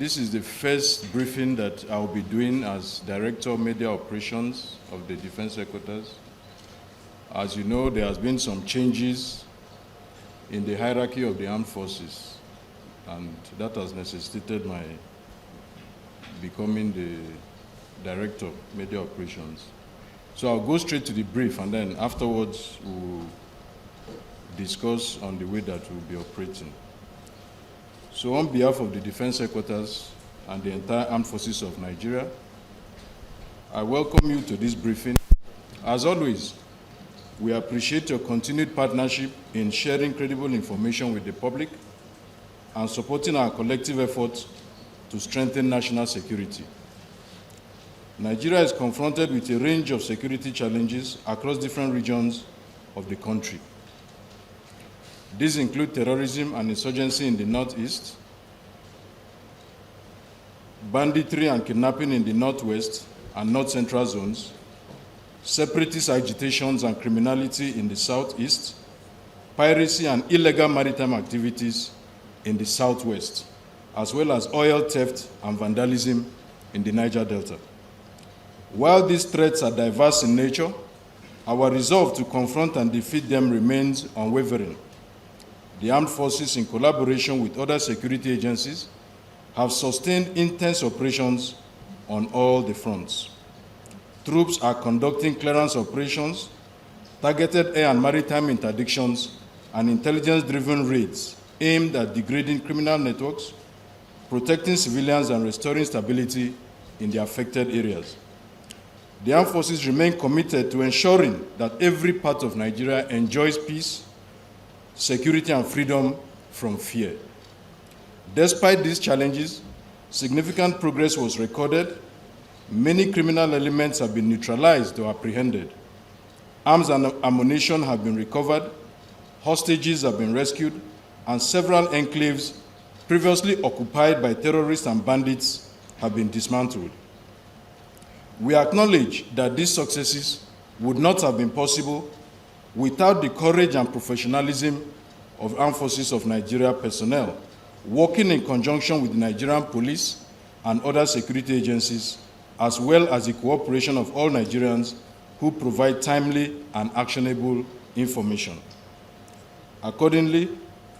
This is the first briefing that I'll be doing as Director of Media Operations of the Defense Headquarters. As you know, there has been some changes in the hierarchy of the armed forces, and that has necessitated my becoming the Director of Media Operations. So I'll go straight to the brief, and then afterwards we'll discuss on the way that we'll be operating. So on behalf of the Defense Headquarters and the entire Armed Forces of Nigeria, I welcome you to this briefing. As always, we appreciate your continued partnership in sharing credible information with the public and supporting our collective efforts to strengthen national security. Nigeria is confronted with a range of security challenges across different regions of the country. These include terrorism and insurgency in the northeast, banditry and kidnapping in the northwest and north-central zones, separatist agitations and criminality in the southeast, piracy and illegal maritime activities in the southwest, as well as oil theft and vandalism in the Niger Delta. While these threats are diverse in nature, our resolve to confront and defeat them remains unwavering. The armed forces, in collaboration with other security agencies, have sustained intense operations on all the fronts. Troops are conducting clearance operations, targeted air and maritime interdictions, and intelligence-driven raids aimed at degrading criminal networks, protecting civilians, and restoring stability in the affected areas. The armed forces remain committed to ensuring that every part of Nigeria enjoys peace, security, and freedom from fear. Despite these challenges, significant progress was recorded. Many criminal elements have been neutralized or apprehended. Arms and ammunition have been recovered, hostages have been rescued, and several enclaves previously occupied by terrorists and bandits have been dismantled. We acknowledge that these successes would not have been possible without the courage and professionalism of Armed Forces of Nigeria personnel, working in conjunction with the Nigerian police and other security agencies, as well as the cooperation of all Nigerians who provide timely and actionable information. Accordingly,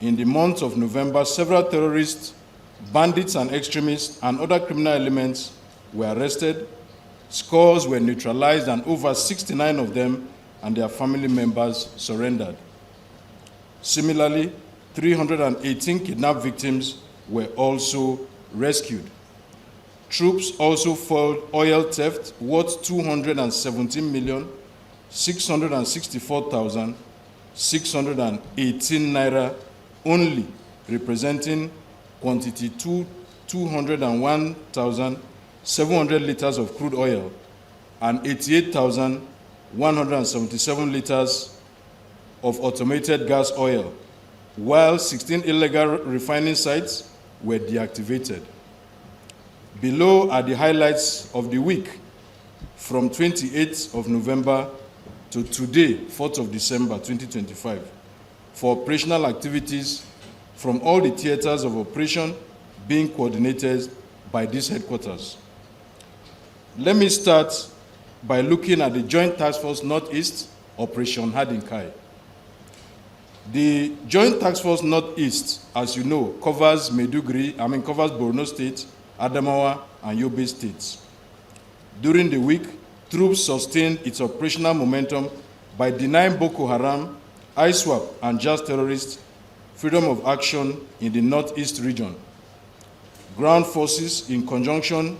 in the month of November, several terrorists, bandits and extremists, and other criminal elements were arrested, scores were neutralized, and over 69 of them and their family members surrendered. Similarly, 318 kidnapped victims were also rescued. Troops also foiled oil theft worth 217,664,618 naira only, representing quantity 201,700 liters of crude oil and 88,177 liters of automated gas oil, while 16 illegal refining sites were deactivated. Below are the highlights of the week from 28th of November to today, 4th of December 2025, for operational activities from all the theaters of operation being coordinated by this headquarters. Let me start by looking at the Joint Task Force Northeast, Operation Hadinkai. The Joint Task Force Northeast, as you know, covers Borno State, Adamawa, and Yobe states. During the week, troops sustained its operational momentum by denying Boko Haram, ISWAP, and Jazz terrorists freedom of action in the Northeast region. Ground forces, in conjunction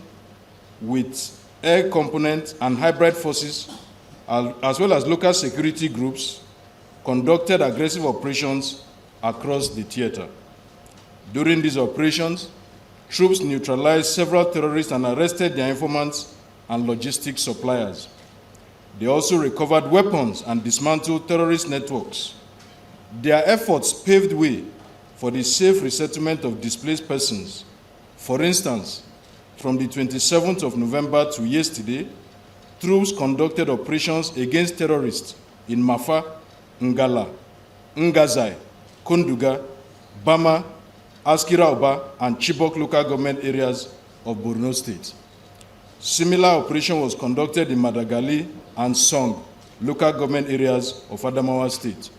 with air component and hybrid forces, as well as local security groups, conducted aggressive operations across the theater. During these operations, troops neutralized several terrorists and arrested their informants and logistics suppliers. They also recovered weapons and dismantled terrorist networks. Their efforts paved way for the safe resettlement of displaced persons. For instance, from the 27th of November to yesterday, troops conducted operations against terrorists in Mafa, Ngala, Ngazai, Kunduga, Bama, Askira Oba, and Chibok local government areas of Borno State. Similar operation was conducted in Madagali and Song local government areas of Adamawa State.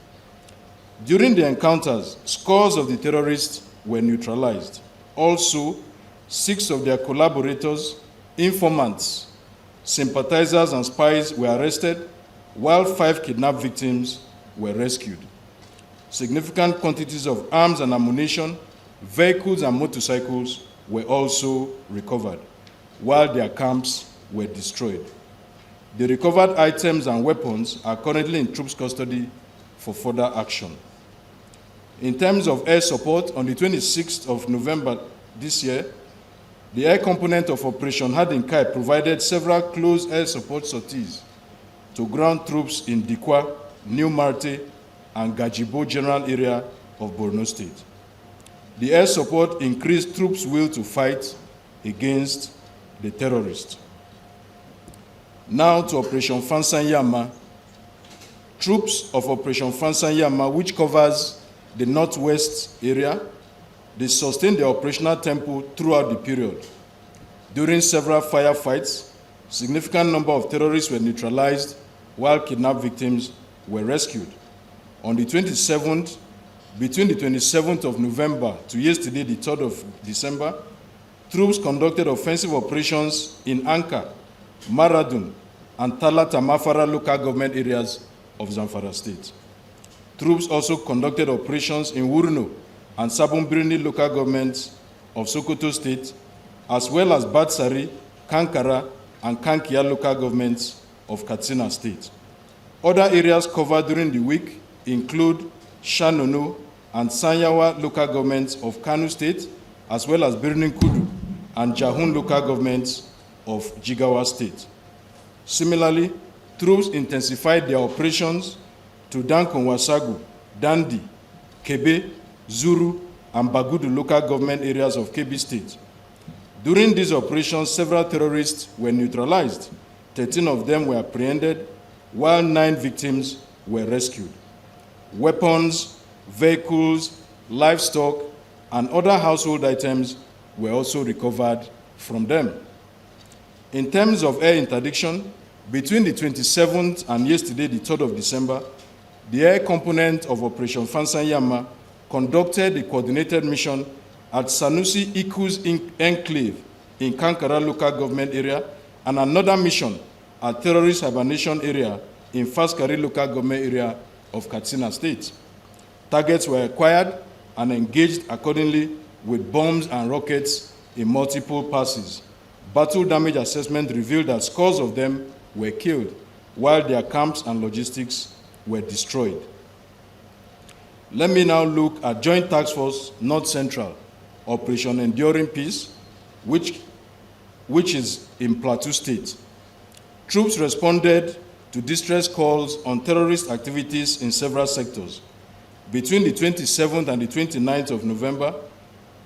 During the encounters, scores of the terrorists were neutralized. Also, 6 of their collaborators, informants, sympathizers, and spies were arrested, while 5 kidnapped victims were rescued. Significant quantities of arms and ammunition, vehicles and motorcycles were also recovered, while their camps were destroyed. The recovered items and weapons are currently in troops' custody for further action. In terms of air support, on the 26th of November this year, the air component of Operation Hadinkai provided several close air support sorties to ground troops in Dikwa, New Marte, and Gajibo general area of Borno State. The air support increased troops' will to fight against the terrorists. Now to Operation Fansanyama. Troops of Operation Fansanyama, which covers the northwest area, they sustained their operational tempo throughout the period. During several firefights, significant number of terrorists were neutralized while kidnapped victims were rescued. On the 27th, between the 27th of November to yesterday, the 3rd of December, troops conducted offensive operations in Anka, Maradun, and Talata Mafara local government areas of Zamfara State. Troops also conducted operations in Wurno and Sabumbrini local governments of Sokoto State, as well as Batsari, Kankara, and Kankia local governments of Katsina State. Other areas covered during the week include Shanono and Sanyawa local governments of Kano State, as well as Birnin Kudu and Jahun local governments of Jigawa State. Similarly, troops intensified their operations to Dankon-Wasagu, Dandi, Kebe, Zuru, and Bagudu local government areas of Kebbi State. During these operations, several terrorists were neutralized. 13 of them were apprehended, while 9 victims were rescued. Weapons, vehicles, livestock, and other household items were also recovered from them. In terms of air interdiction, between the 27th and yesterday, the 3rd of December, the air component of Operation Fansanyama conducted a coordinated mission at Sanusi Iku's enclave in Kankara local government area and another mission at terrorist hibernation area in Faskari local government area of Katsina State. Targets were acquired and engaged accordingly with bombs and rockets in multiple passes. Battle damage assessment revealed that scores of them were killed, while their camps and logistics were destroyed. Let me now look at Joint Task Force North Central, Operation Enduring Peace, which is in Plateau State. Troops responded to distress calls on terrorist activities in several sectors. Between the 27th and the 29th of November,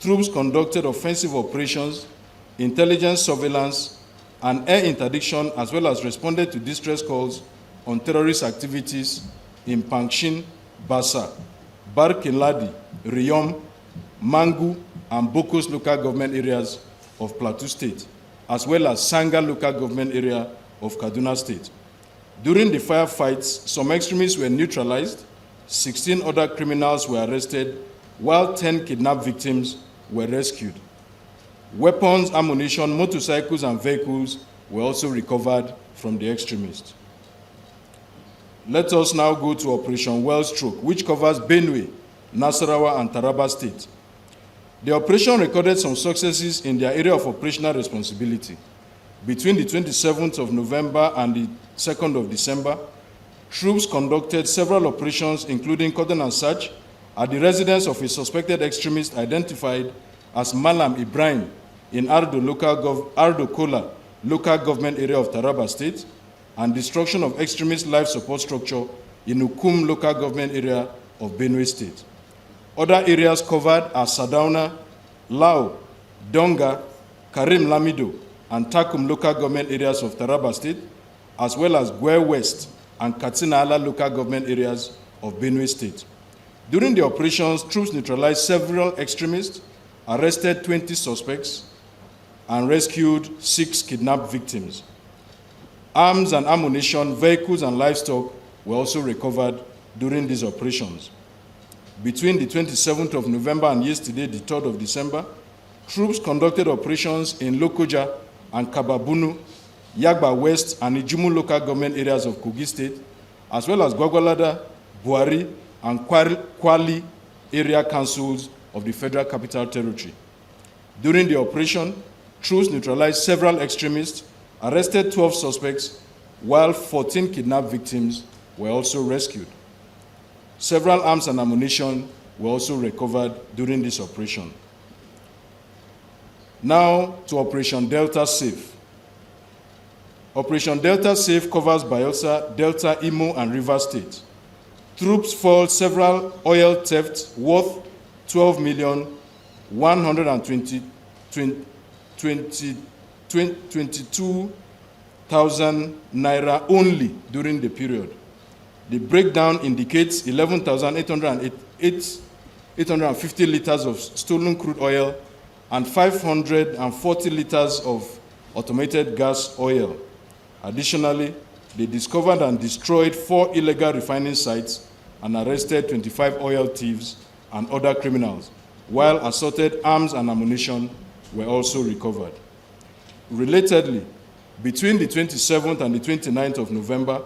troops conducted offensive operations, intelligence surveillance, and air interdiction, as well as responded to distress calls on terrorist activities in Pankshin, Basa, Barkinladi, Riyom, Mangu, and Bokos local government areas of Plateau State, as well as Sanga local government area of Kaduna State. During the firefights, some extremists were neutralized, 16 other criminals were arrested, while 10 kidnapped victims were rescued. Weapons, ammunition, motorcycles, and vehicles were also recovered from the extremists. Let us now go to Operation Wellstroke, which covers Benue, Nasarawa, and Taraba State. The operation recorded some successes in their area of operational responsibility. Between the 27th of November and the 2nd of December, troops conducted several operations, including cordon and search, at the residence of a suspected extremist identified as Malam Ibrahim in Ardo Kola local government area of Taraba State, and destruction of extremist life support structure in Ukum local government area of Benue State. Other areas covered are Sadauna, Lao, Donga, Karim Lamido, and Takum local government areas of Taraba State, as well as Gwe West and Katsina Ala local government areas of Benue State. During the operations, troops neutralized several extremists, arrested 20 suspects, and rescued 6 kidnapped victims. Arms and ammunition, vehicles, and livestock were also recovered during these operations. Between the 27th of November and yesterday, the 3rd of December, troops conducted operations in Lokoja and Kababunu, Yagba West, and Ijumu local government areas of Kogi State, as well as Gwagwalada, Buhari, and Kwali area councils of the Federal Capital Territory. During the operation, troops neutralized several extremists, arrested 12 suspects, while 14 kidnapped victims were also rescued. Several arms and ammunition were also recovered during this operation. Now to Operation Delta Safe. Operation Delta Safe covers Bayelsa, Delta, Imo, and Rivers State. Troops foiled several oil thefts worth 12,122,000 naira only during the period. The breakdown indicates 11,850 liters of stolen crude oil and 540 liters of automated gas oil. Additionally, they discovered and destroyed 4 illegal refining sites and arrested 25 oil thieves and other criminals, while assorted arms and ammunition were also recovered. Relatedly, between the 27th and the 29th of November,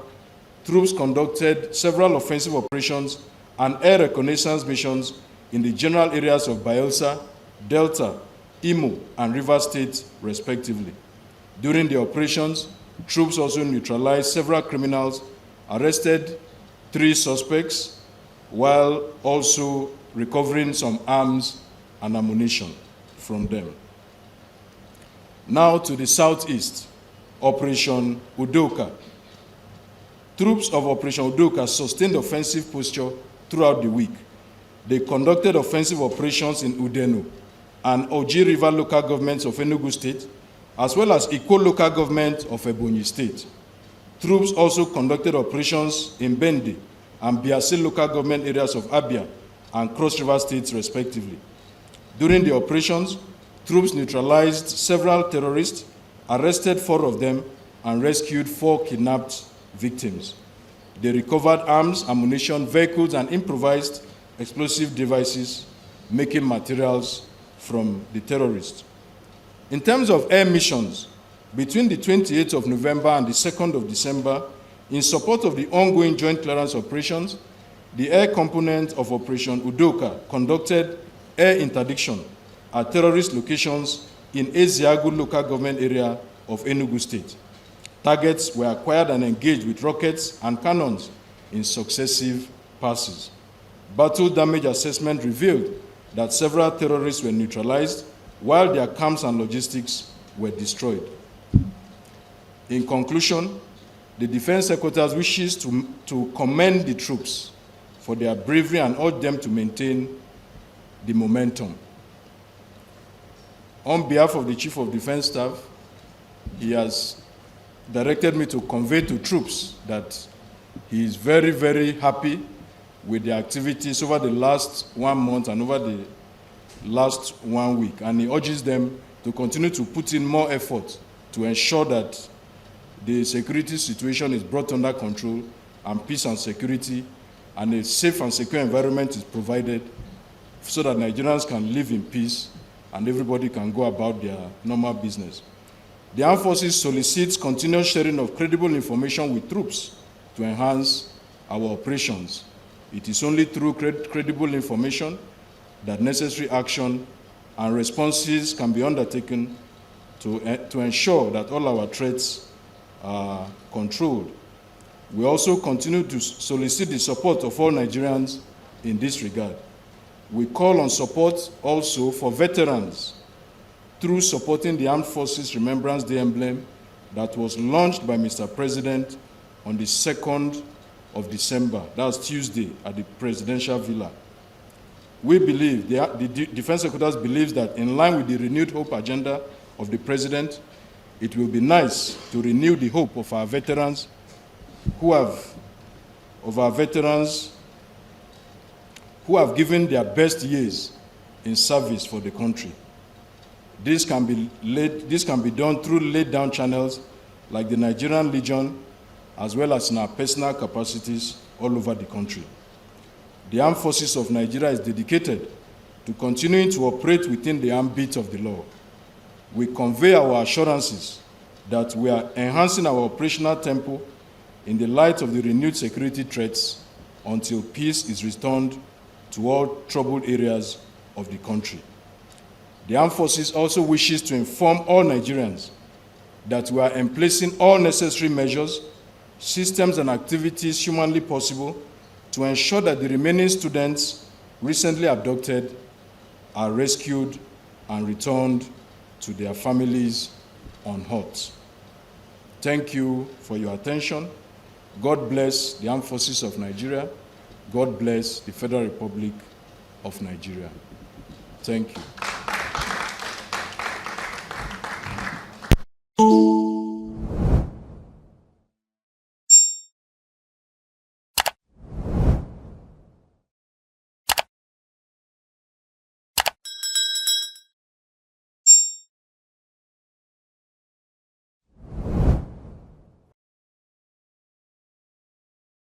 troops conducted several offensive operations and air reconnaissance missions in the general areas of Bayelsa, Delta, Imo, and Rivers State, respectively. During the operations, troops also neutralized several criminals, arrested 3 suspects, while also recovering some arms and ammunition from them. Now to the southeast, Operation Udoka. Troops of Operation Udoka sustained offensive posture throughout the week. They conducted offensive operations in Udenu and Oji River local governments of Enugu State, as well as Iko local government of Ebonyi State. Troops also conducted operations in Bende and Biase local government areas of Abia and Cross River States, respectively. During the operations, troops neutralized several terrorists, arrested 4 of them, and rescued 4 kidnapped victims. They recovered arms, ammunition, vehicles, and improvised explosive devices, making materials from the terrorists. In terms of air missions, between the 28th of November and the 2nd of December, in support of the ongoing joint clearance operations, the air component of Operation Udoka conducted air interdiction at terrorist locations in Eziagu local government area of Enugu State. Targets were acquired and engaged with rockets and cannons in successive passes. Battle damage assessment revealed that several terrorists were neutralized while their camps and logistics were destroyed. In conclusion, the Defense Secretary wishes to commend the troops for their bravery and urge them to maintain the momentum. On behalf of the Chief of Defense Staff, he has directed me to convey to troops that he is very, very happy with the activities over the last 1 month and over the last 1 week, and he urges them to continue to put in more effort to ensure that the security situation is brought under control and peace and security and a safe and secure environment is provided so that Nigerians can live in peace and everybody can go about their normal business. The Armed Forces solicits continuous sharing of credible information with troops to enhance our operations. It is only through credible information that necessary action and responses can be undertaken to ensure that all our threats are controlled. We also continue to solicit the support of all Nigerians in this regard. We call on support also for veterans through supporting the Armed Forces Remembrance Day emblem that was launched by Mr. President on the 2nd of December. That was Tuesday at the Presidential Villa. We believe, the Defense Secretary believes that in line with the renewed hope agenda of the President, it will be nice to renew the hope of our veterans who have given their best years in service for the country. This can be done through laid-down channels like the Nigerian Legion, as well as in our personal capacities all over the country. The Armed Forces of Nigeria is dedicated to continuing to operate within the ambit of the law. We convey our assurances that we are enhancing our operational tempo in the light of the renewed security threats until peace is returned to all troubled areas of the country. The Armed Forces also wishes to inform all Nigerians that we are emplacing all necessary measures, systems, and activities humanly possible to ensure that the remaining students recently abducted are rescued and returned to their families unhurt. Thank you for your attention. God bless the Armed Forces of Nigeria. God bless the Federal Republic of Nigeria. Thank you.